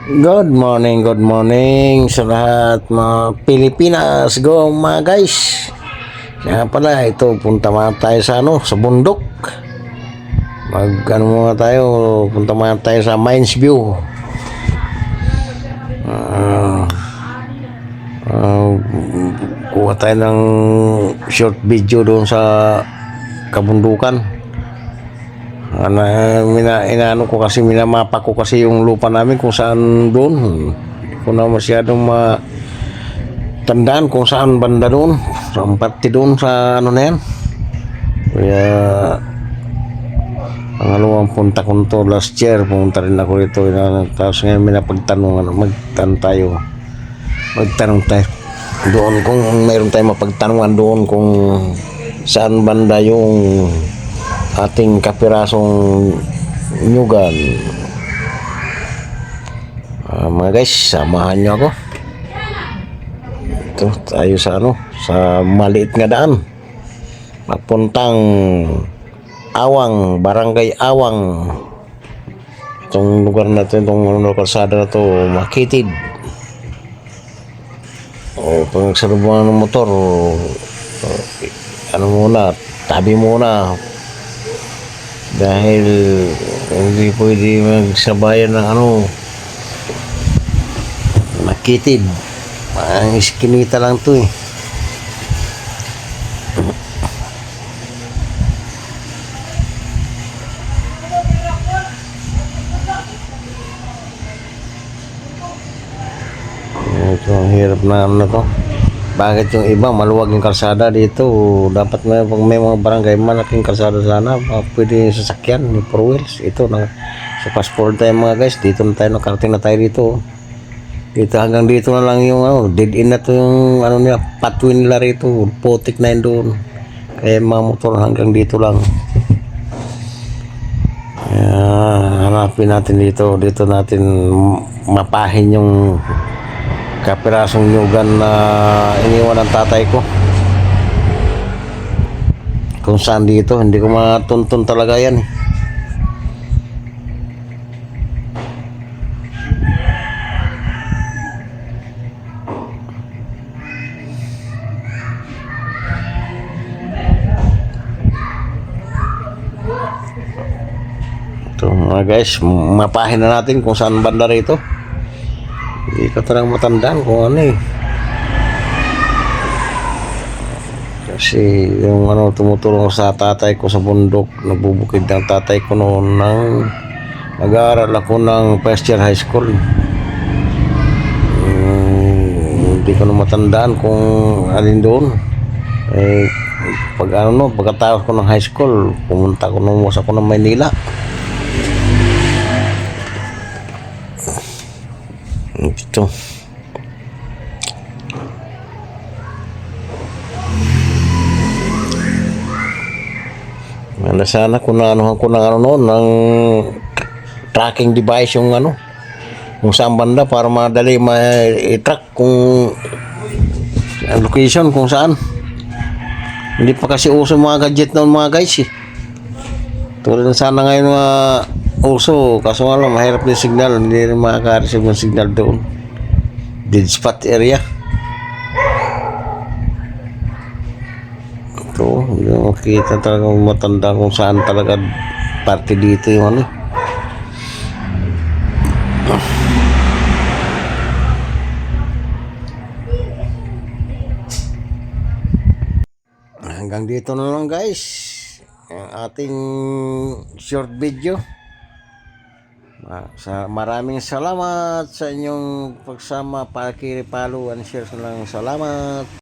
Good morning sa lahat mga Pilipinas. Go mga guys. Kaya pala ito, punta muna tayo sa sa bundok. Muna tayo, punta muna tayo sa Mines View. Kuha tayo ng short video doon sa kabundukan. Inaano ko kasi, minamapa ko kasi yung lupa namin kung saan doon. Hindi ko na masyadong matandaan kung saan banda doon. Sa parte doon sa na yan. Kaya pangalawang punta ko to last year, pumunta rin ako rito. Tapos ngayon minapagtanong, magtanong tayo doon kung mayroon tayong mapagtanungan doon kung saan banda yung ating kapirasong nyugan. Mga guys, samahan nyo ako. Ito tayo sa sa maliit nga daan papuntang Awang, Barangay Awang. Itong lugar na ito, itong kalsada na ito, makitid. Pag nagsalubungan ng motor, muna, tabi muna, dahil hindi pwede magsabayan ng makitid. Ang iskinita lang to eh. Ito ang hirap na to. Bakit yung iba maluwag yung kalsada, dito dapat may mga barangay malaking kalsada sana, pwede sasakyan ni four wheels. Ito na sa passport tayo mga guys, dito na tayo, nakarating na tayo dito. Hanggang dito na lang yung dead end na to, yung nila, pathway nila rito, putik na yun doon. Kaya mga motor hanggang dito lang. Hanapin natin dito natin mapahin yung kapirasong nyugan na iniwan ng tatay ko. Kung saan dito, hindi ko matuntun talaga yan eh. Ito mga guys, mapahin na natin kung saan banda rito. Hindi ko talagang matandaan kung ano eh. Kasi yung tumutulong sa tatay ko sa bundok, nagbubukid ng tatay ko noon nang nag-aaral ako ng first year high school. Hindi ko na matandaan kung alin doon. Pagkatapos ko ng high school, pumunta ko ng Maynila. Ito. Sana kung naanuhan ko noon ng tracking device yung kung saan banda, para madali i-track kung location kung saan. Hindi pa kasi uso mga gadget noon mga guys eh. Tulad sana ngayon uso, kaso nga lang mahirap yung signal, hindi rin makaka-receive ng signal doon, dead spot area. Ito, hindi makikita talaga matanda kung saan talaga parte dito yung hanggang dito na lang guys ang ating short video. Maraming salamat sa inyong pagsama, pakipollow and share. Salamat.